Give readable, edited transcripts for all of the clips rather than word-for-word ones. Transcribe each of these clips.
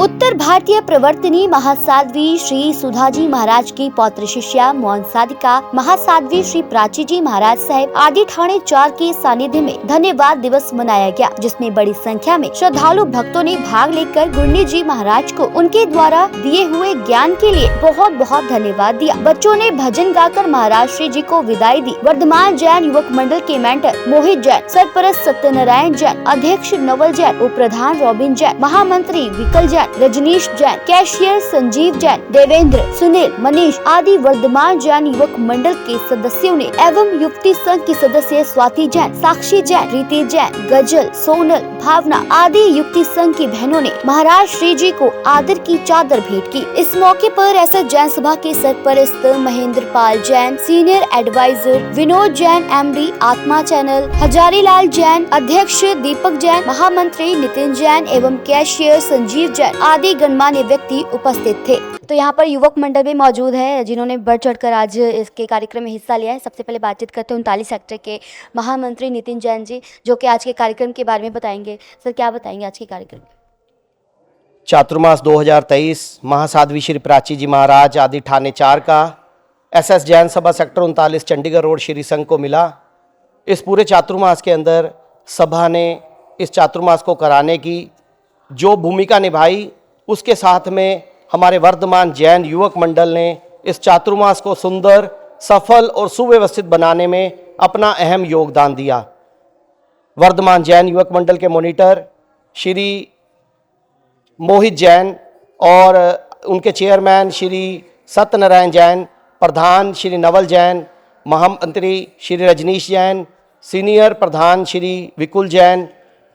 उत्तर भारतीय प्रवर्तनी महासाध्वी श्री सुधाजी महाराज की पौत्र शिष्या मोहन साधिका महासाध्वी श्री प्राची जी महाराज साहिब आदि ठाणे 4 के सानिध्य में धन्यवाद दिवस मनाया गया, जिसमें बड़ी संख्या में श्रद्धालु भक्तों ने भाग लेकर गुरनी जी महाराज को उनके द्वारा दिए हुए ज्ञान के लिए बहुत बहुत धन्यवाद दिया। बच्चों ने भजन गाकर महाराज श्री जी को विदाई दी। वर्धमान जैन युवक मंडल के मेंटर मोहित जैन, सरपरस्त सत्यनारायण जैन, अध्यक्ष नवल जैन, उप प्रधान रॉबिन जैन, महामंत्री विकल जैन, रजनीश जैन, कैशियर संजीव जैन, देवेंद्र, सुनील, मनीष आदि वर्धमान जैन युवक मंडल के सदस्यों ने एवं युवती संघ की सदस्य स्वाति जैन, साक्षी जैन, रीति जैन, गजल, सोनल, भावना आदि युवती संघ की बहनों ने महाराज श्री जी को आदर की चादर भेंट की। इस मौके पर एसएस जैन सभा के सरपरस्त Mahendra Pal Jain, senior adviser Vinod Jain, MD Atma channel, Hazarilal Jain, अध्यक्ष दीपक जैन, महामंत्री नितिन जैन एवं कैशियर संजीव जैन आदि गणमान्य व्यक्ति उपस्थित थे। तो यहाँ पर युवक मंडल भी मौजूद है, जिन्होंने बढ़ चढ़कर आज इसके कार्यक्रम में हिस्सा लिया है। सबसे पहले बातचीत करते हैं 39 सेक्टर के महामंत्री नितिन जैन जी, जो कि आज के कार्यक्रम के बारे में बताएंगे। सर, क्या बताएंगे आज के कार्यक्रम में? चातुर्मास 2023 महासाध्वी श्री प्राची जी महाराज आदि ठाणे 4 का एसएस जैन सभा सेक्टर 39 चंडीगढ़ रोड श्री संघ को मिला। इस पूरे चातुर्मास के अंदर सभा ने इस चातुर्मास को कराने की जो भूमिका निभाई, उसके साथ में हमारे वर्धमान जैन युवक मंडल ने इस चातुर्मास को सुंदर, सफल और सुव्यवस्थित बनाने में अपना अहम योगदान दिया। वर्धमान जैन युवक मंडल के मॉनिटर श्री मोहित जैन और उनके चेयरमैन श्री सत्यनारायण जैन, प्रधान श्री नवल जैन, महामंत्री श्री रजनीश जैन, सीनियर प्रधान श्री विकुल जैन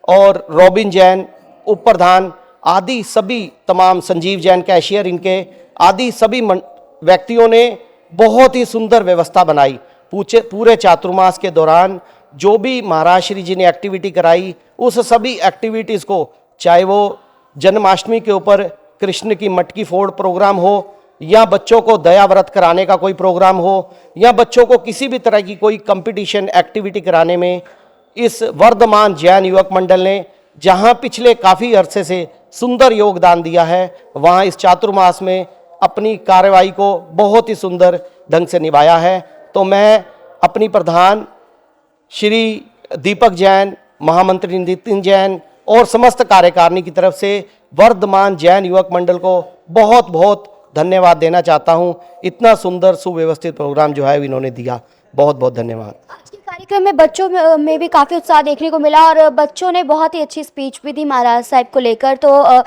और रॉबिन जैन, उप प्रधान आदि सभी तमाम, संजीव जैन कैशियर इनके आदि सभी व्यक्तियों ने बहुत ही सुंदर व्यवस्था बनाई। पूरे चातुर्मास के दौरान जो भी महाराज श्री जी ने एक्टिविटी कराई, उस सभी एक्टिविटीज़ को, चाहे वो जन्माष्टमी के ऊपर कृष्ण की मटकी फोड़ प्रोग्राम हो, या बच्चों को दया व्रत कराने का कोई प्रोग्राम हो, या बच्चों को किसी भी तरह की कोई कंपटीशन एक्टिविटी कराने में, इस वर्धमान जैन युवक मंडल ने जहां पिछले काफ़ी अरसे से सुंदर योगदान दिया है, वहां इस चातुर्मास में अपनी कार्रवाई को बहुत ही सुंदर ढंग से निभाया है। तो मैं अपनी प्रधान श्री दीपक जैन, महामंत्री नितिन जैन और समस्त कार्यकारिणी की तरफ से वर्धमान जैन युवक मंडल को बहुत बहुत धन्यवाद देना चाहता हूं। इतना सुंदर सुव्यवस्थित प्रोग्राम जो है इन्होंने दिया, बहुत बहुत धन्यवाद। आज के कार्यक्रम में बच्चों में भी काफ़ी उत्साह देखने को मिला और बच्चों ने बहुत ही अच्छी स्पीच भी दी महाराज साहब को लेकर। तो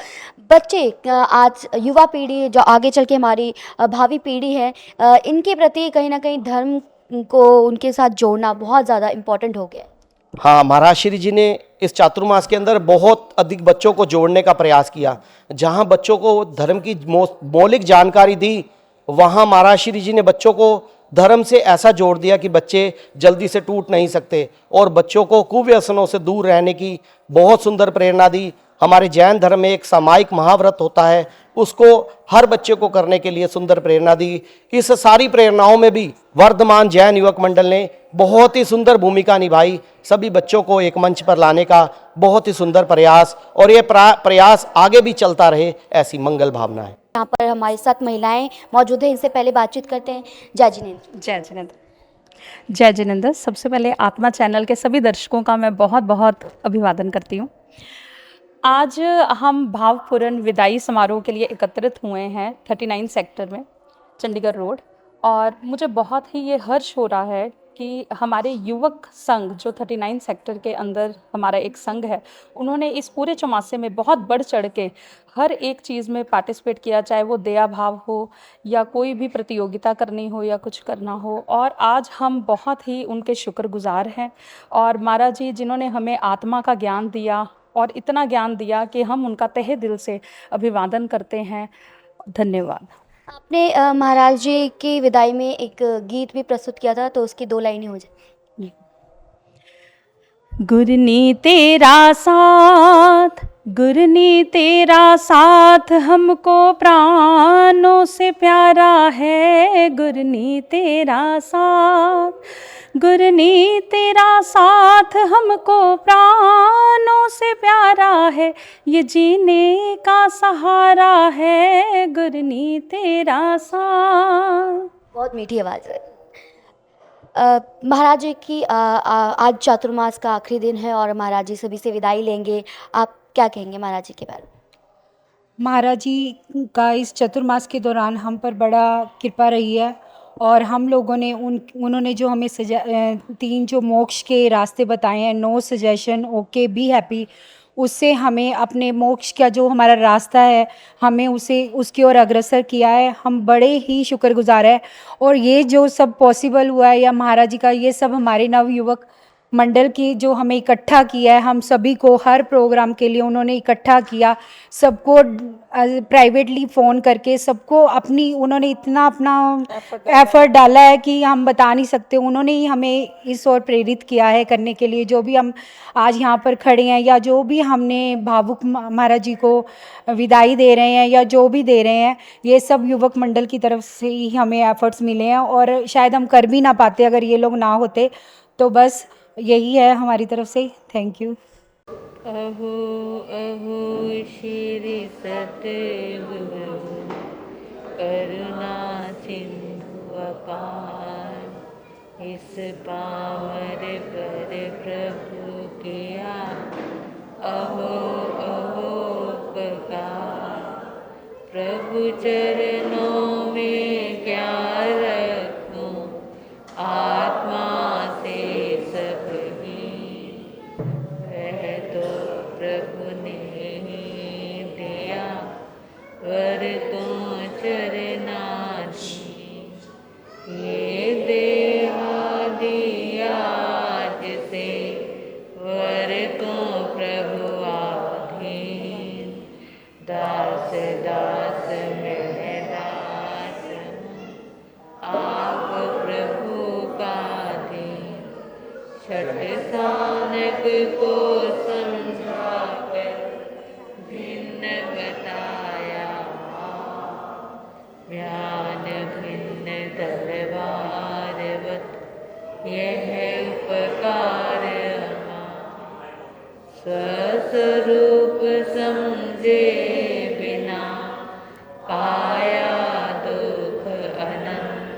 बच्चे, आज युवा पीढ़ी जो आगे चल के हमारी भावी पीढ़ी है, इनके प्रति कहीं ना कहीं धर्म को उनके साथ जोड़ना बहुत ज़्यादा इम्पोर्टेंट हो गया है। हाँ, महाराज श्री जी ने इस चातुर्मास के अंदर बहुत अधिक बच्चों को जोड़ने का प्रयास किया। जहाँ बच्चों को धर्म की मौलिक जानकारी दी, वहाँ महाराज श्री जी ने बच्चों को धर्म से ऐसा जोड़ दिया कि बच्चे जल्दी से टूट नहीं सकते, और बच्चों को कुव्यसनों से दूर रहने की बहुत सुंदर प्रेरणा दी। हमारे जैन धर्म में एक सामायिक महाव्रत होता है, उसको हर बच्चे को करने के लिए सुंदर प्रेरणा दी। इस सारी प्रेरणाओं में भी वर्धमान जैन युवक मंडल ने बहुत ही सुंदर भूमिका निभाई। सभी बच्चों को एक मंच पर लाने का बहुत ही सुंदर प्रयास, और ये प्रयास आगे भी चलता रहे, ऐसी मंगल भावना है। यहाँ पर हमारे साथ महिलाएं मौजूद हैं, इनसे पहले बातचीत करते हैं। जय जिनेंद्र। जय जिनेंद्र। जय जिनेंद्र। सबसे पहले आत्मा चैनल के सभी दर्शकों का मैं बहुत बहुत अभिवादन करती हूँ। आज हम भावपूर्ण विदाई समारोह के लिए एकत्रित हुए हैं 39 सेक्टर में, चंडीगढ़ रोड, और मुझे बहुत ही ये हर्ष हो रहा है कि हमारे युवक संघ जो 39 सेक्टर के अंदर हमारा एक संघ है, उन्होंने इस पूरे चौमासे में बहुत बढ़ चढ़ के हर एक चीज़ में पार्टिसिपेट किया, चाहे वो दया भाव हो या कोई भी प्रतियोगिता करनी हो या कुछ करना हो। और आज हम बहुत ही उनके शुक्रगुजार हैं, और महाराज जी जिन्होंने हमें आत्मा का ज्ञान दिया और इतना ज्ञान दिया कि हम उनका तहे दिल से अभिवादन करते हैं। धन्यवाद। आपने महाराज जी की विदाई में एक गीत भी प्रस्तुत किया था, तो उसकी 2 लाइनें हो जाए। गुरनी तेरा साथ गुरनी तेरा साथ हमको प्राणों से प्यारा है, गुरनी तेरा साथ, गुरनी तेरा साथ हमको प्राणों से प्यारा है, ये जीने का सहारा है, गुरनी तेरा साथ। बहुत मीठी आवाज़ है। महाराज जी की आज चातुर्मास का आखिरी दिन है और महाराज जी सभी से विदाई लेंगे। आप क्या कहेंगे महाराज जी के बारे में? महाराज जी का इस चतुर्मास के दौरान हम पर बड़ा कृपा रही है और हम लोगों ने उन्होंने जो हमें 3 जो मोक्ष के रास्ते बताए हैं, no suggestion, okay, be happy, उससे हमें अपने मोक्ष का जो हमारा रास्ता है हमें उसकी ओर अग्रसर किया है। हम बड़े ही शुक्रगुजार हैं और ये जो सब पॉसिबल हुआ है या महाराज जी का ये सब हमारे नवयुवक मंडल की जो हमें इकट्ठा किया है, हम सभी को हर प्रोग्राम के लिए उन्होंने इकट्ठा किया, सबको प्राइवेटली फ़ोन करके सबको उन्होंने इतना अपना एफर्ट डाला है कि हम बता नहीं सकते। उन्होंने ही हमें इस ओर प्रेरित किया है करने के लिए। जो भी हम आज यहाँ पर खड़े हैं या जो भी हमने भावुक महाराज जी को विदाई दे रहे हैं या जो भी दे रहे हैं, ये सब युवक मंडल की तरफ से ही हमें एफर्ट्स मिले हैं और शायद हम कर भी ना पाते अगर ये लोग ना होते। तो बस यही है हमारी तरफ से। Thank you. अहो अहो श्री सतगुरु करुणा सिंधु अपार, इस पामर पर प्रभु किया अहो अहो उपकार, प्रभु चरणों में क्या रखूं आत्मा से सब ही, वह तो प्रभु ने ही दिया वर तो चरनाधीन, ये देहा दिया जिसे वर तो प्रभु आधीन, दास दास मैं दास हूँ आप प्रभु का दीन, छठ स्थानक को समझा कर भिन्न बताया, ज्ञान भिन्न तलवारवत यह उपकार स्वस्वरूप समझे बिना पाया दुख अनंत,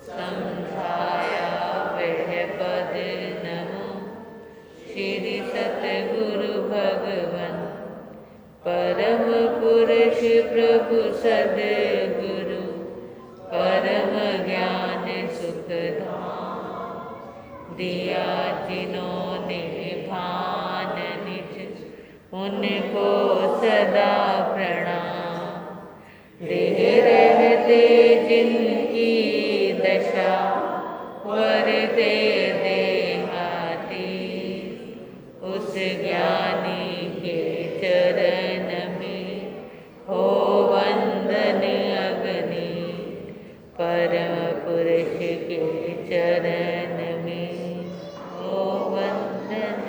समझाया वह पद नमो श्री सतगुरु भगवन, परम पुरुष प्रभु सदगुरु परम ज्ञान सुखधाम, दिया जिन्होंने भान निज उनको सदा प्रणाम, देह रहते जिनकी दशा वरते देहाती, उस ज्ञानी के चरण में हो वंदन अग्नि, परम पुरुष के चरण में हो वंदन।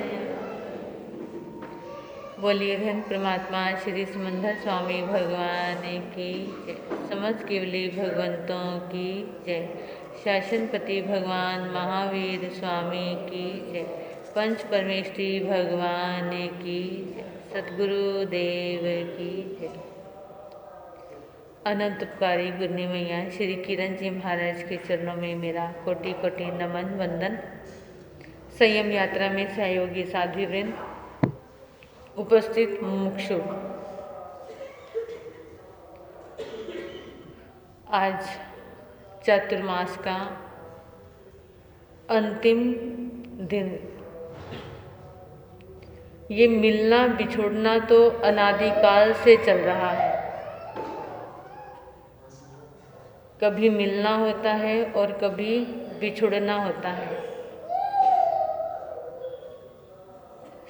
बोलिए धन परमात्मा श्री समंदर स्वामी भगवान की जय, समस्त केवली भगवंतों की जय, शासनपति भगवान महावीर स्वामी की जय, पंच परमेष्ठी भगवान की जय, सतगुरु देव की जय। अनंत उपकारी गुरनी मैया श्री किरण जी महाराज के चरणों में मेरा कोटि कोटि नमन वंदन। संयम यात्रा में सहयोगी साध्वी वृंद, उपस्थित मुमुक्षु, आज चातुर्मास का अंतिम दिन। ये मिलना बिछुड़ना तो अनादिकाल से चल रहा है, कभी मिलना होता है और कभी बिछुड़ना होता है।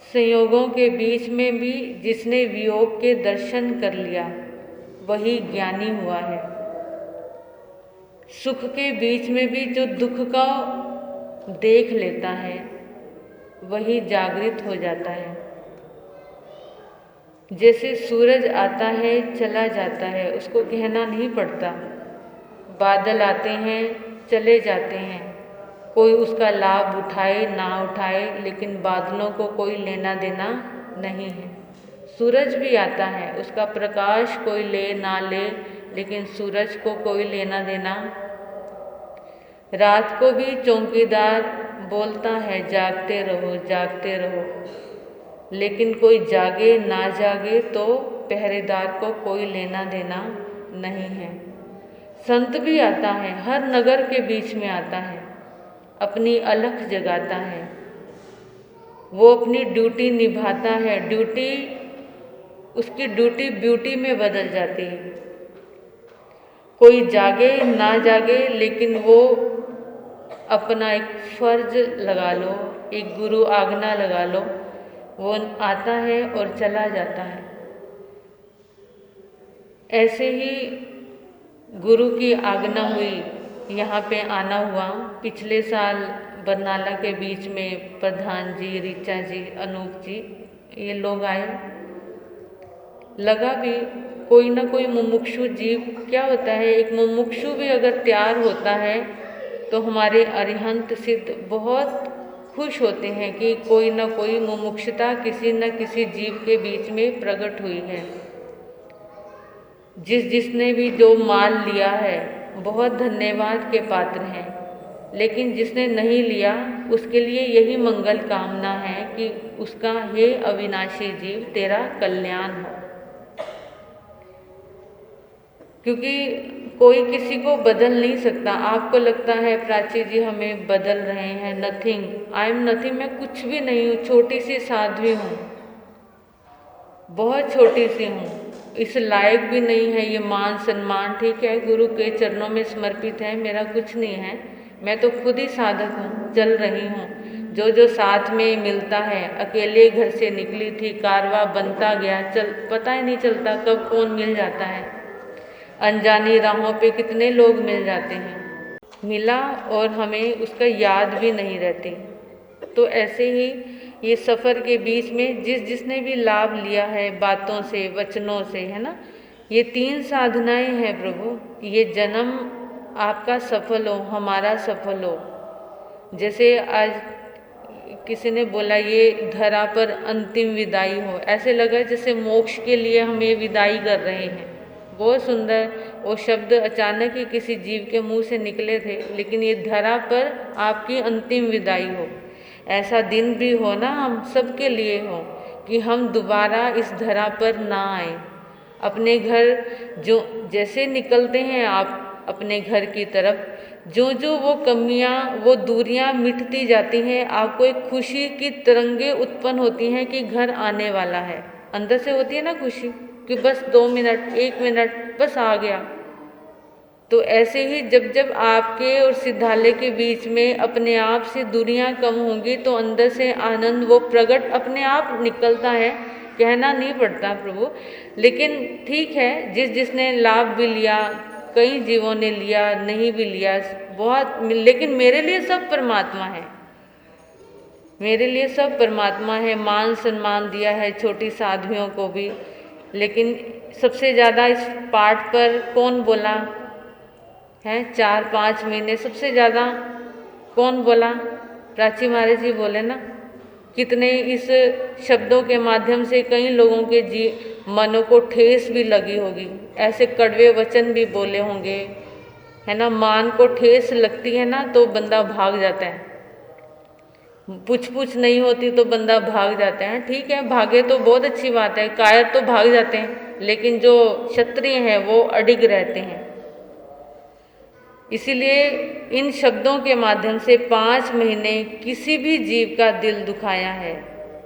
संयोगों के बीच में भी जिसने वियोग के दर्शन कर लिया वही ज्ञानी हुआ है। सुख के बीच में भी जो दुख का देख लेता है वही जागृत हो जाता है। जैसे सूरज आता है चला जाता है, उसको कहना नहीं पड़ता। बादल आते हैं चले जाते हैं, कोई उसका लाभ उठाए ना उठाए, लेकिन बादलों को कोई लेना देना नहीं है। सूरज भी आता है, उसका प्रकाश कोई ले ना ले, लेकिन सूरज को कोई लेना देना। रात को भी चौकीदार बोलता है जागते रहो जागते रहो, लेकिन कोई जागे ना जागे तो पहरेदार को कोई लेना देना नहीं है। संत भी आता है, हर नगर के बीच में आता है, अपनी अलख जगाता है, वो अपनी ड्यूटी निभाता है। उसकी ड्यूटी ब्यूटी में बदल जाती है। कोई जागे ना जागे, लेकिन वो अपना एक फर्ज लगा लो, एक गुरु आज्ञा लगा लो, वो आता है और चला जाता है। ऐसे ही गुरु की आज्ञा हुई, यहाँ पे आना हुआ। पिछले साल बरनाला के बीच में प्रधान जी, ऋचा जी, अनूप जी, ये लोग आए। लगा भी कोई ना कोई मुमुक्षु जीव, क्या होता है, एक मुमुक्षु भी अगर तैयार होता है तो हमारे अरिहंत सिद्ध बहुत खुश होते हैं कि कोई ना कोई मुमुक्षुता किसी न किसी जीव के बीच में प्रकट हुई है। जिसने भी जो माल लिया है बहुत धन्यवाद के पात्र हैं, लेकिन जिसने नहीं लिया उसके लिए यही मंगल कामना है कि उसका हे अविनाशी जीव तेरा कल्याण हो। क्योंकि कोई किसी को बदल नहीं सकता। आपको लगता है प्राची जी हमें बदल रहे हैं, नथिंग, आई एम नथिंग, मैं कुछ भी नहीं हूँ, छोटी सी साध्वी हूँ, बहुत छोटी सी हूँ, इस लायक भी नहीं है ये मान सम्मान, ठीक है, गुरु के चरणों में समर्पित है, मेरा कुछ नहीं है, मैं तो खुद ही साधक हूँ, चल रही हूँ। जो साथ में मिलता है, अकेले घर से निकली थी, कारवा बनता गया, पता ही नहीं चलता कब कौन मिल जाता है। अनजानी राहों पे कितने लोग मिल जाते हैं, मिला और हमें उसका याद भी नहीं रहती। तो ऐसे ही ये सफ़र के बीच में जिसने भी लाभ लिया है बातों से, वचनों से, है ना, ये 3 साधनाएं हैं प्रभु। ये जन्म आपका सफल हो, हमारा सफल हो। जैसे आज किसी ने बोला ये धरा पर अंतिम विदाई हो, ऐसे लगा जैसे मोक्ष के लिए हमें विदाई कर रहे हैं। बहुत सुंदर वो शब्द अचानक ही किसी जीव के मुंह से निकले थे, लेकिन ये धरा पर आपकी अंतिम विदाई हो। ऐसा दिन भी हो ना हम सबके लिए हो कि हम दोबारा इस धरा पर ना आए। अपने घर जो जैसे निकलते हैं आप अपने घर की तरफ, जो वो कमियां, वो दूरियां मिटती जाती हैं, आपको एक खुशी की तरंगे उत्पन्न होती हैं कि घर आने वाला है। अंदर से होती है ना खुशी कि बस 2 मिनट, 1 मिनट, बस आ गया। तो ऐसे ही जब आपके और सिद्धालय के बीच में अपने आप से दूरियां कम होंगी तो अंदर से आनंद वो प्रकट अपने आप निकलता है, कहना नहीं पड़ता प्रभु। लेकिन ठीक है, जिसने लाभ भी लिया, कई जीवों ने लिया, नहीं भी लिया, बहुत, लेकिन मेरे लिए सब परमात्मा है, मेरे लिए सब परमात्मा है। मान सम्मान दिया है छोटी साधवियों को भी, लेकिन सबसे ज़्यादा इस पाठ पर कौन बोला है? 4-5 महीने सबसे ज़्यादा कौन बोला? प्राची महाराज जी बोले ना। कितने इस शब्दों के माध्यम से कई लोगों के मनों को ठेस भी लगी होगी, ऐसे कड़वे वचन भी बोले होंगे, है ना। मान को ठेस लगती है ना तो बंदा भाग जाता है, पूछ नहीं होती तो बंदा भाग जाता है। ठीक है, भागे तो बहुत अच्छी बात है, कायर तो भाग जाते हैं, लेकिन जो क्षत्रिय हैं वो अडिग रहते हैं। इसीलिए इन शब्दों के माध्यम से 5 महीने किसी भी जीव का दिल दुखाया है,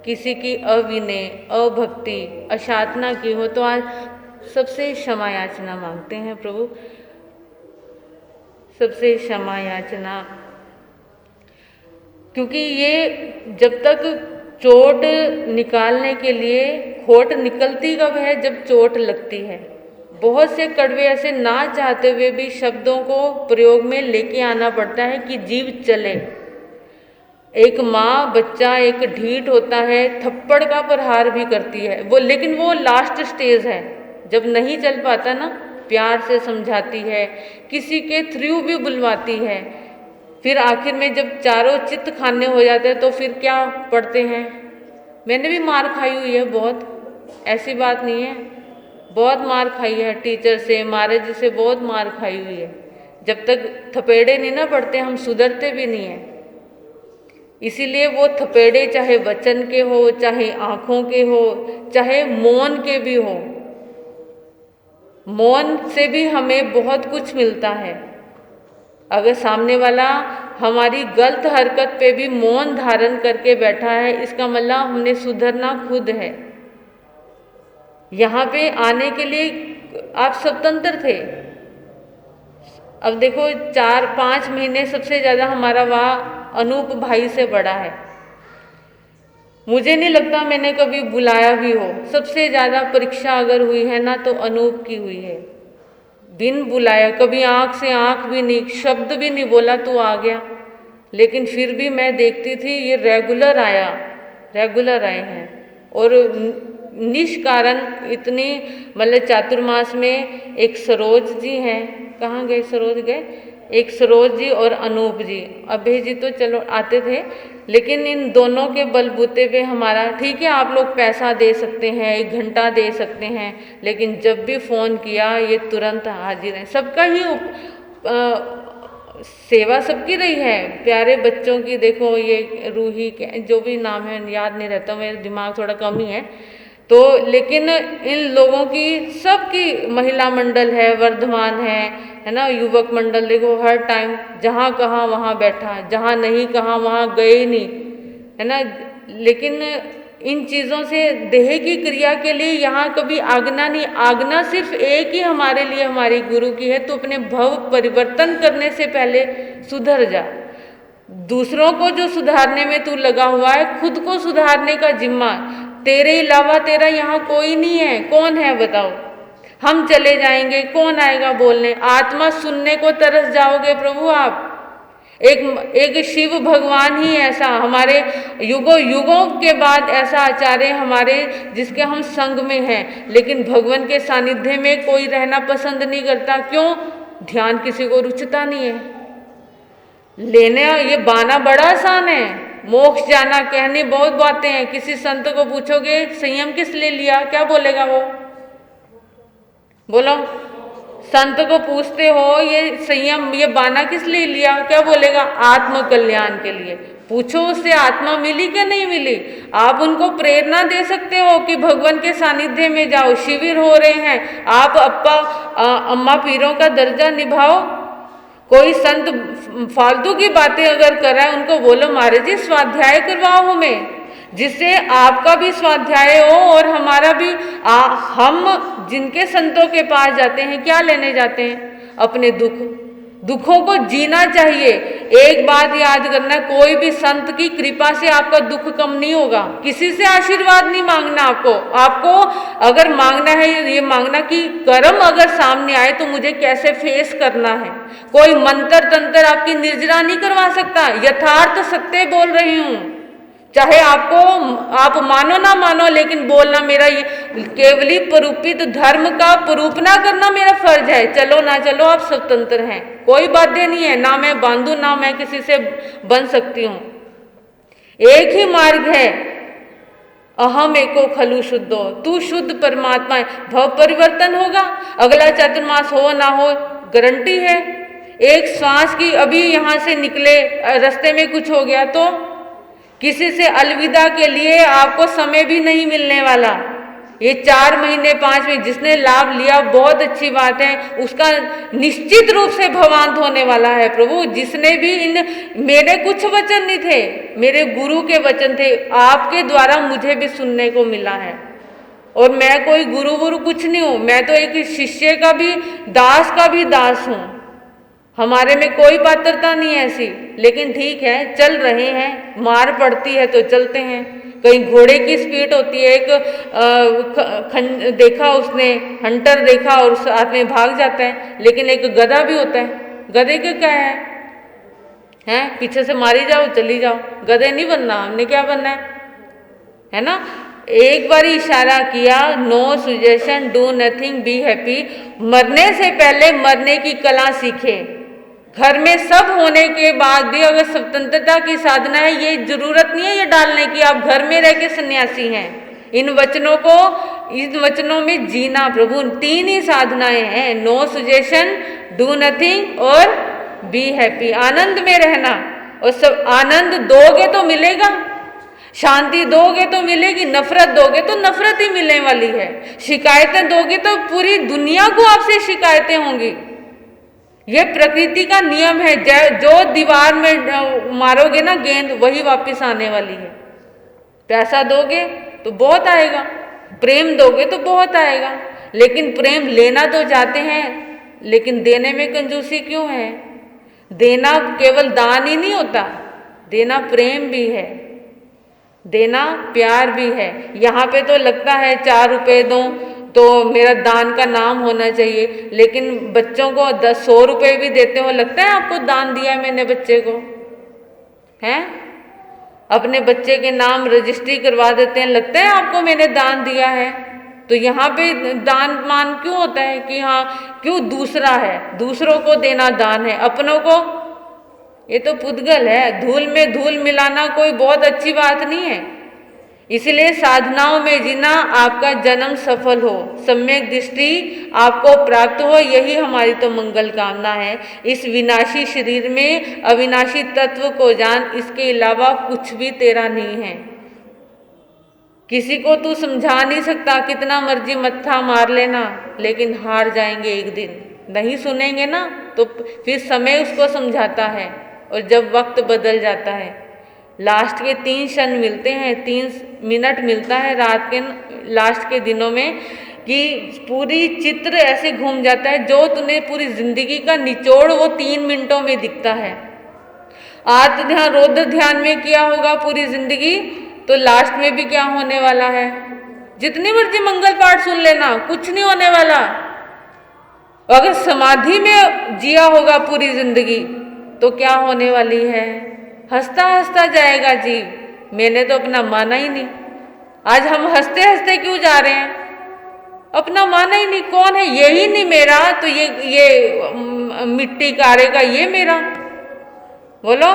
किसी की अविनय, अभक्ति, असाधना की हो तो आज सबसे क्षमा याचना मांगते हैं प्रभु, सबसे क्षमा याचना। क्योंकि ये जब तक चोट निकालने के लिए, खोट निकलती कब है? जब चोट लगती है। बहुत से कड़वे ऐसे ना चाहते हुए भी शब्दों को प्रयोग में लेके आना पड़ता है कि जीव चले। एक माँ बच्चा एक ढीठ होता है, थप्पड़ का प्रहार भी करती है वो, लेकिन वो लास्ट स्टेज है। जब नहीं चल पाता ना, प्यार से समझाती है, किसी के थ्रू भी बुलवाती है। फिर आखिर में जब चारों चित्त खाने हो जाते हैं तो फिर क्या पढ़ते हैं। मैंने भी मार खाई हुई है बहुत, ऐसी बात नहीं है, बहुत मार खाई है टीचर से, महाराज से बहुत मार खाई हुई है। जब तक थपेड़े नहीं ना पड़ते हम सुधरते भी नहीं हैं। इसीलिए वो थपेड़े चाहे वचन के हो, चाहे आँखों के हो, चाहे मौन के भी हो, मौन से भी हमें बहुत कुछ मिलता है। अगर सामने वाला हमारी गलत हरकत पे भी मौन धारण करके बैठा है, इसका मतलब हमने सुधरना खुद है। यहाँ पे आने के लिए आप स्वतंत्र थे। अब देखो 4-5 महीने सबसे ज़्यादा हमारा वहाँ अनूप भाई से बड़ा है। मुझे नहीं लगता मैंने कभी बुलाया भी हो। सबसे ज़्यादा परीक्षा अगर हुई है ना तो अनूप की हुई है, बिन बुलाया, कभी आँख से आँख भी नहीं, शब्द भी नहीं बोला तो आ गया। लेकिन फिर भी मैं देखती थी ये रेगुलर आए हैं। और निष्कारण इतनी, मतलब चातुर्मास में एक सरोज जी हैं, कहाँ गए सरोज गए, एक सरोज जी और अनूप जी, अभय जी तो चलो आते थे, लेकिन इन दोनों के बलबूते पे हमारा, ठीक है आप लोग पैसा दे सकते हैं, 1 घंटा दे सकते हैं, लेकिन जब भी फ़ोन किया ये तुरंत हाजिर हैं। सबका ही सेवा सबकी रही है, प्यारे बच्चों की। देखो ये रूही के जो भी नाम है याद नहीं रहता, मेरे दिमाग थोड़ा कम ही है तो, लेकिन इन लोगों की सबकी, महिला मंडल है, वर्धमान है ना, युवक मंडल, देखो हर टाइम जहाँ कहाँ वहाँ बैठा, जहाँ नहीं कहाँ वहाँ गए नहीं, है ना। लेकिन इन चीज़ों से देह की क्रिया के लिए यहाँ कभी आज्ञा नहीं, आज्ञा सिर्फ एक ही हमारे लिए हमारी गुरु की है। तो अपने भव परिवर्तन करने से पहले सुधर जा। दूसरों को जो सुधारने में तू लगा हुआ है, खुद को सुधारने का जिम्मा तेरे अलावा तेरा यहाँ कोई नहीं है। कौन है बताओ? हम चले जाएंगे, कौन आएगा बोलने? आत्मा सुनने को तरस जाओगे प्रभु आप। एक शिव भगवान ही ऐसा, हमारे युगों युगों के बाद ऐसा आचार्य हमारे जिसके हम संग में हैं, लेकिन भगवान के सानिध्य में कोई रहना पसंद नहीं करता। क्यों? ध्यान किसी को रुचता नहीं है। लेने ये बाना बड़ा आसान है, मोक्ष जाना, कहने बहुत बातें हैं। किसी संत को पूछोगे संयम किस लिए लिया, क्या बोलेगा वो? बोलो, संत को पूछते हो ये संयम, ये बाना किस लिए लिया, क्या बोलेगा? आत्म कल्याण के लिए। पूछो उससे आत्मा मिली क्या नहीं मिली। आप उनको प्रेरणा दे सकते हो कि भगवान के सानिध्य में जाओ, शिविर हो रहे हैं, आप अम्मा पीरों का दर्जा निभाओ। कोई संत फालतू की बातें अगर कर रहा है, उनको बोलो महाराज जी स्वाध्याय करवाओ हमें, जिससे आपका भी स्वाध्याय हो और हमारा भी। हम जिनके संतों के पास जाते हैं क्या लेने जाते हैं? अपने दुखों को जीना चाहिए। एक बात याद करना, कोई भी संत की कृपा से आपका दुख कम नहीं होगा। किसी से आशीर्वाद नहीं मांगना आपको अगर मांगना है ये मांगना कि कर्म अगर सामने आए तो मुझे कैसे फेस करना है। कोई मंत्र तंत्र आपकी निर्जरा नहीं करवा सकता। यथार्थ सत्य बोल रही हूँ, चाहे आप मानो ना मानो, लेकिन बोलना मेरा ये केवली परूपित धर्म का परूपना करना मेरा फर्ज है। चलो ना चलो आप स्वतंत्र हैं, कोई बाध्य नहीं है, ना मैं बांधू ना मैं किसी से बन सकती हूँ। एक ही मार्ग है, अहम एको खलु शुद्धो, तू शुद्ध परमात्मा है। भव परिवर्तन होगा, अगला चातुर्मास हो ना हो गारंटी है। एक श्वास की, अभी यहाँ से निकले रास्ते में कुछ हो गया तो किसी से अलविदा के लिए आपको समय भी नहीं मिलने वाला। ये 4 महीने 5 महीने जिसने लाभ लिया बहुत अच्छी बात है, उसका निश्चित रूप से भवांत होने वाला है प्रभु। जिसने भी मेरे कुछ वचन नहीं थे, मेरे गुरु के वचन थे, आपके द्वारा मुझे भी सुनने को मिला है। और मैं कोई गुरु कुछ नहीं हूँ, मैं तो एक शिष्य का भी दास का भी दास हूँ। हमारे में कोई पात्रता नहीं है ऐसी, लेकिन ठीक है चल रहे हैं। मार पड़ती है तो चलते हैं। कहीं घोड़े की स्पीड होती है, एक देखा उसने हंटर देखा और साथ में भाग जाता है, लेकिन एक गधा भी होता है। गधे का क्या है? हैं, पीछे से मारी जाओ चली जाओ, गधे नहीं बनना, हमने क्या बनना है ना। एक बार इशारा किया, no suggestion, do nothing, be happy. मरने से पहले मरने की कला सीखे। घर में सब होने के बाद भी अगर स्वतंत्रता की साधना है, ये जरूरत नहीं है ये डालने की आप घर में रह के सन्यासी हैं। इन वचनों में जीना प्रभु, 3 ही साधनाएं हैं, नो सुजेशन, डू नथिंग और बी हैप्पी। आनंद में रहना, और सब आनंद दोगे तो मिलेगा, शांति दोगे तो मिलेगी, नफरत दोगे तो नफरत ही मिलने वाली है, शिकायतें दोगे तो पूरी दुनिया को आपसे शिकायतें होंगी। ये प्रकृति का नियम है, जो दीवार में मारोगे ना गेंद, वही वापस आने वाली है। पैसा दोगे तो बहुत आएगा, प्रेम दोगे तो बहुत आएगा, लेकिन प्रेम लेना तो चाहते हैं, लेकिन देने में कंजूसी क्यों है। देना केवल दान ही नहीं होता, देना प्रेम भी है, देना प्यार भी है। यहाँ पे तो लगता है 4 रुपए दूं तो मेरा दान का नाम होना चाहिए, लेकिन बच्चों को 100 रुपए भी देते हो, लगता है आपको दान दिया मैंने बच्चे को, हैं? अपने बच्चे के नाम रजिस्ट्री करवा देते हैं, लगता है आपको मैंने दान दिया है। तो यहाँ पे दान मान क्यों होता है कि हाँ क्यों दूसरा है, दूसरों को देना दान है, अपनों को ये तो पुद्गल है। धूल में धूल मिलाना कोई बहुत अच्छी बात नहीं है। इसलिए साधनाओं में जीना, आपका जन्म सफल हो, सम्यक दृष्टि आपको प्राप्त हो, यही हमारी तो मंगल कामना है। इस विनाशी शरीर में अविनाशी तत्व को जान, इसके अलावा कुछ भी तेरा नहीं है। किसी को तू समझा नहीं सकता, कितना मर्जी मत्था मार लेना, लेकिन हार जाएंगे एक दिन। नहीं सुनेंगे ना तो फिर समय उसको समझाता है, और जब वक्त बदल जाता है, लास्ट के 3 क्षण मिलते हैं, 3 मिनट मिलता है रात के लास्ट के दिनों में, कि पूरी चित्र ऐसे घूम जाता है, जो तूने पूरी जिंदगी का निचोड़ वो 3 मिनटों में दिखता है। आत्म ध्यान रौद्र ध्यान में किया होगा पूरी जिंदगी, तो लास्ट में भी क्या होने वाला है। जितनी मर्जी मंगल पाठ सुन लेना, कुछ नहीं होने वाला। अगर समाधि में जिया होगा पूरी जिंदगी तो क्या होने वाली है, हंसता हंसता जाएगा जीव। मैंने तो अपना माना ही नहीं। आज हम हंसते हंसते क्यों जा रहे हैं, अपना माना ही नहीं। कौन है, यही नहीं मेरा, तो ये मिट्टी कारे का ये मेरा, बोलो।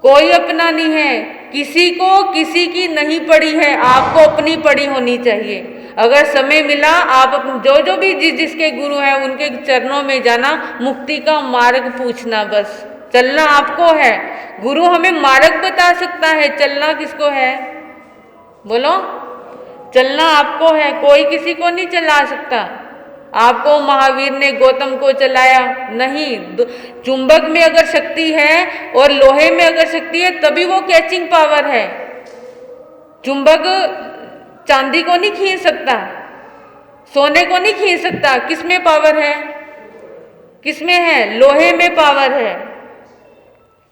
कोई अपना नहीं है, किसी को किसी की नहीं पड़ी है, आपको अपनी पड़ी होनी चाहिए। अगर समय मिला आप जो भी जिसके गुरु हैं उनके चरणों में जाना, मुक्ति का मार्ग पूछना, बस चलना आपको है। गुरु हमें मार्ग बता सकता है, चलना किसको है, बोलो। चलना आपको है, कोई किसी को नहीं चला सकता। आपको महावीर ने गौतम को चलाया नहीं। चुंबक में अगर शक्ति है और लोहे में अगर शक्ति है, तभी वो कैचिंग पावर है। चुंबक चांदी को नहीं खींच सकता, सोने को नहीं खींच सकता। किसमें पावर है, किसमें है, लोहे में पावर है।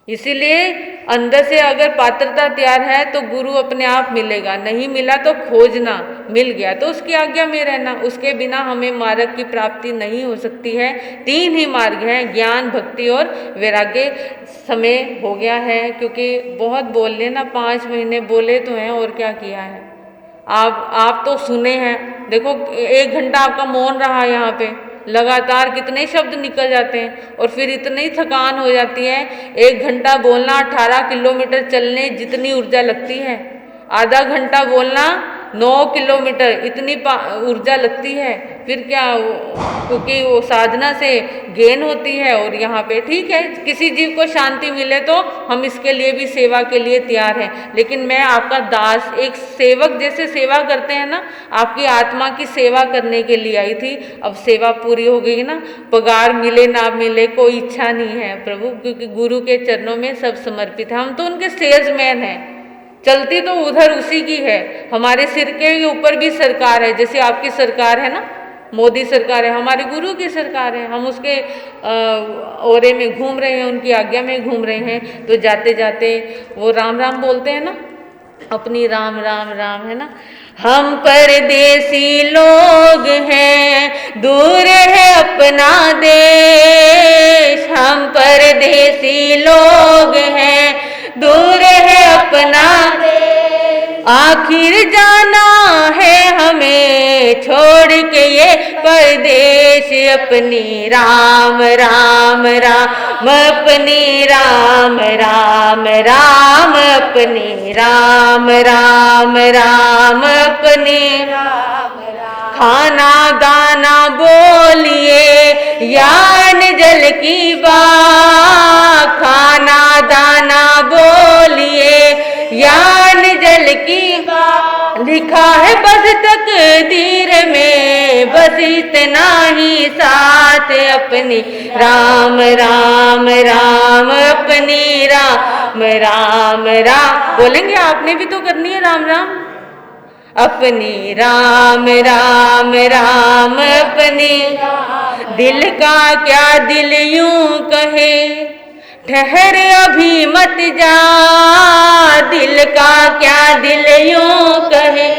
इसीलिए अंदर से अगर पात्रता तैयार है तो गुरु अपने आप मिलेगा, नहीं मिला तो खोजना, मिल गया तो उसकी आज्ञा में रहना। उसके बिना हमें मार्ग की प्राप्ति नहीं हो सकती है। 3 ही मार्ग हैं, ज्ञान, भक्ति और वैराग्य। समय हो गया है, क्योंकि बहुत बोल लेना, 5 महीने बोले तो हैं, और क्या किया है। आप तो सुने हैं, देखो 1 घंटा आपका मौन रहा यहाँ पे, लगातार कितने शब्द निकल जाते हैं, और फिर इतनी थकान हो जाती है। 1 घंटा बोलना 18 किलोमीटर चलने जितनी ऊर्जा लगती है, आधा घंटा बोलना 9 किलोमीटर इतनी ऊर्जा लगती है। फिर क्या, क्योंकि वो साधना से गेन होती है। और यहाँ पे ठीक है, किसी जीव को शांति मिले तो हम इसके लिए भी सेवा के लिए तैयार हैं। लेकिन मैं आपका दास, एक सेवक जैसे सेवा करते हैं ना, आपकी आत्मा की सेवा करने के लिए आई थी। अब सेवा पूरी हो गई ना, पगार मिले ना मिले कोई इच्छा नहीं है प्रभु, क्योंकि गुरु के चरणों में सब समर्पित है। हम तो उनके सेल्समैन हैं, चलती तो उधर उसी की है। हमारे सिर के ऊपर भी सरकार है, जैसे आपकी सरकार है ना, मोदी सरकार है, हमारे गुरु की सरकार है। हम उसके ओरे में घूम रहे हैं, उनकी आज्ञा में घूम रहे हैं। तो जाते जाते वो राम राम बोलते हैं ना, अपनी राम राम राम, है ना। हम परदेसी लोग हैं, दूर है अपना देश, हम परदेसी लोग हैं, दूर है अपना आखिर जाना है हमें छोड़ के ये परदेश अपनी राम राम राम अपनी राम राम राम अपनी राम राम राम अपनी खाना दाना बोलिए यान जल की बात, खाना दाना बोलिए यान जल की बात, लिखा है बस तकदीर में बस इतना ही साथ अपनी राम राम राम अपनी राम राम राम। बोलेंगे आपने भी तो करनी है राम राम अपनी राम राम राम अपनी। दिल का क्या दिल यूं कहे ठहर अभी मत जा, दिल का क्या दिल यूं कहे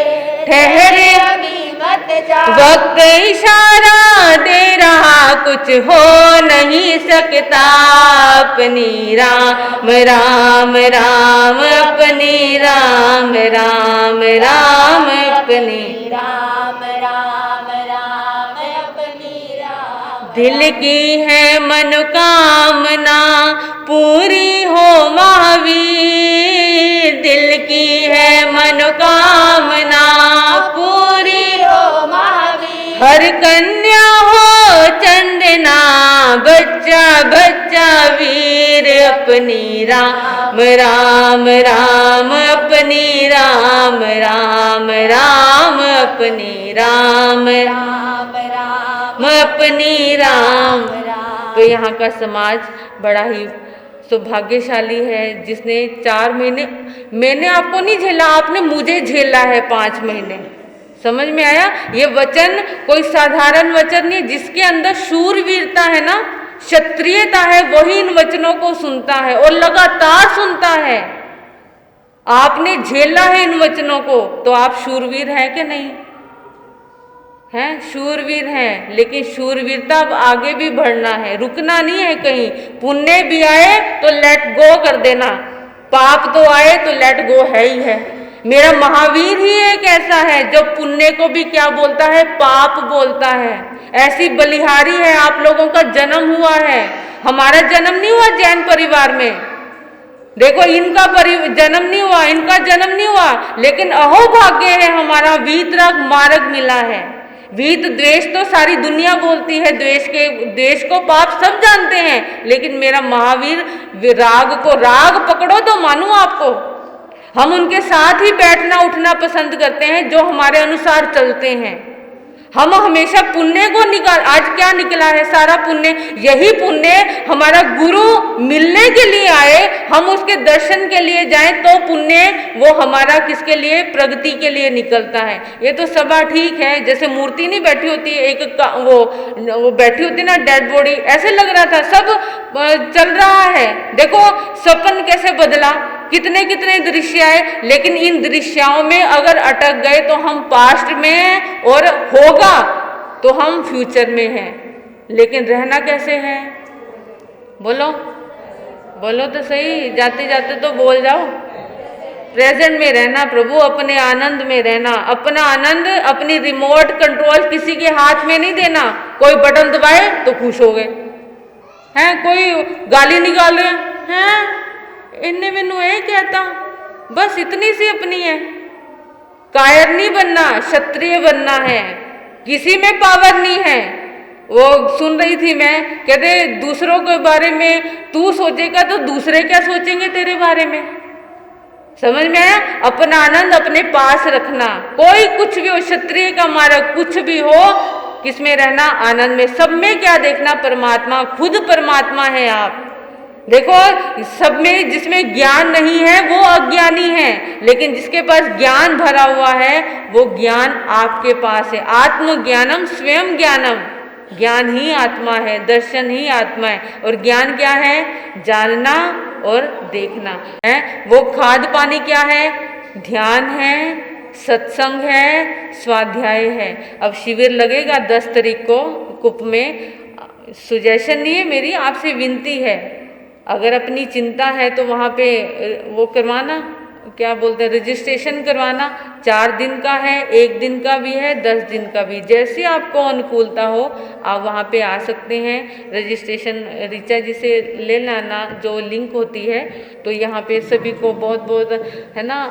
ठहर अभी मत जा, वक्त इशारा दे रहा कुछ हो नहीं सकता अपनी राम राम राम अपनी राम राम राम अपनी राम राम राम अपनी राम। दिल की है मनोकामना पूरी हो महावीर, दिल की है मनोकामना पूरी हो महावीर, हर कन्या हो चंदना बच्चा बच्चा वीर अपनी राम राम राम अपनी राम राम राम अपनी राम राम राम अपनी राम। तो यहाँ का समाज बड़ा ही सौभाग्यशाली है जिसने 4 महीने, मैंने आपको नहीं झेला आपने मुझे झेला है 5 महीने। समझ में आया? ये वचन कोई साधारण वचन नहीं, जिसके अंदर शूरवीरता है ना, क्षत्रियता है, वही इन वचनों को सुनता है और लगातार सुनता है। आपने झेला है इन वचनों को तो आप शूरवीर हैं कि नहीं हैं? शूरवीर हैं, लेकिन शूरवीरता अब आगे भी बढ़ना है, रुकना नहीं है कहीं। पुण्य भी आए तो लेट गो कर देना, पाप तो आए तो लेट गो है ही है। मेरा महावीर ही एक ऐसा है जो पुण्य को भी क्या बोलता है, पाप बोलता है। ऐसी बलिहारी है, आप लोगों का जन्म हुआ है, हमारा जन्म नहीं हुआ जैन परिवार में। देखो इनका जन्म नहीं हुआ, इनका जन्म नहीं हुआ, लेकिन अहो भाग्य है हमारा वीतराग मार्ग मिला है। वीत द्वेष तो सारी दुनिया बोलती है, द्वेष को पाप सब जानते हैं, लेकिन मेरा महावीर राग को, राग पकड़ो तो मानू आपको। हम उनके साथ ही बैठना उठना पसंद करते हैं जो हमारे अनुसार चलते हैं। हम हमेशा पुण्य को आज क्या निकला है सारा पुण्य, यही पुण्य हमारा गुरु मिलने के लिए आए, हम उसके दर्शन के लिए जाएं तो पुण्य वो हमारा किसके लिए, प्रगति के लिए निकलता है। ये तो सभा ठीक है, जैसे मूर्ति नहीं बैठी होती है, एक वो बैठी होती ना डेड बॉडी, ऐसे लग रहा था सब चल रहा है। देखो सपन कैसे बदला, कितने कितने दृश्य आए, लेकिन इन दृश्यों में अगर अटक गए तो हम पास्ट में हैं और होगा तो हम फ्यूचर में हैं, लेकिन रहना कैसे है? बोलो बोलो तो सही, जाते जाते तो बोल जाओ। प्रेजेंट में रहना प्रभु, अपने आनंद में रहना, अपना आनंद अपनी रिमोट कंट्रोल किसी के हाथ में नहीं देना। कोई बटन दबाए तो खुश हो गए हैं, कोई गाली निकाल रहे हैं, इन्हें मैनू ये कहता, बस इतनी सी अपनी है। कायर नहीं बनना, क्षत्रिय बनना है, किसी में पावर नहीं है। वो सुन रही थी मैं, कहते दूसरों के बारे में तू सोचेगा तो दूसरे क्या सोचेंगे तेरे बारे में। समझ में आया? अपना आनंद अपने पास रखना, कोई कुछ भी हो, क्षत्रिय का मार्ग कुछ भी हो, किसमें रहना, आनंद में। सब में क्या देखना, परमात्मा, खुद परमात्मा है आप। देखो सब में जिसमें ज्ञान नहीं है वो अज्ञानी है, लेकिन जिसके पास ज्ञान भरा हुआ है वो ज्ञान आपके पास है। आत्मज्ञानम स्वयं ज्ञानम, ज्ञान ही आत्मा है, दर्शन ही आत्मा है। और ज्ञान क्या है? जानना और देखना है। वो खाद पानी क्या है? ध्यान है, सत्संग है, स्वाध्याय है। अब शिविर लगेगा 10 तारीख को कुप में, सुजेशन नहीं है मेरी, आपसे विनती है, अगर अपनी चिंता है तो वहाँ पे वो करवाना, क्या बोलते हैं, रजिस्ट्रेशन करवाना। 4 दिन का है, 1 दिन का भी है, 10 दिन का भी, जैसे आपको अनुकूलता हो आप वहाँ पे आ सकते हैं। रजिस्ट्रेशन ऋचा जी से ले लाना जो लिंक होती है। तो यहाँ पे सभी को बहुत बहुत है ना,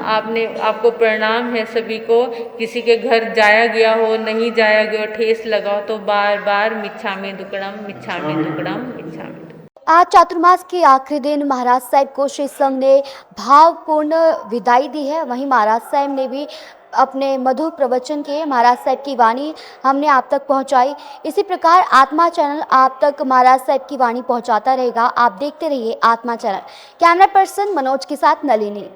आपको प्रणाम है सभी को। किसी के घर जाया गया हो, नहीं जाया गया हो, ठेस लगा हो तो बार बार मिच्छामि दुक्कडम, मिच्छामि दुक्कडम, मिच्छामि। आज चातुर्मास के आखिरी दिन महाराज साहब को श्री संघ ने भावपूर्ण विदाई दी है। वहीं महाराज साहब ने भी अपने मधुर प्रवचन के महाराज साहब की वाणी हमने आप तक पहुंचाई। इसी प्रकार आत्मा चैनल आप तक महाराज साहब की वाणी पहुंचाता रहेगा। आप देखते रहिए आत्मा चैनल। कैमरा पर्सन मनोज के साथ नलिनी।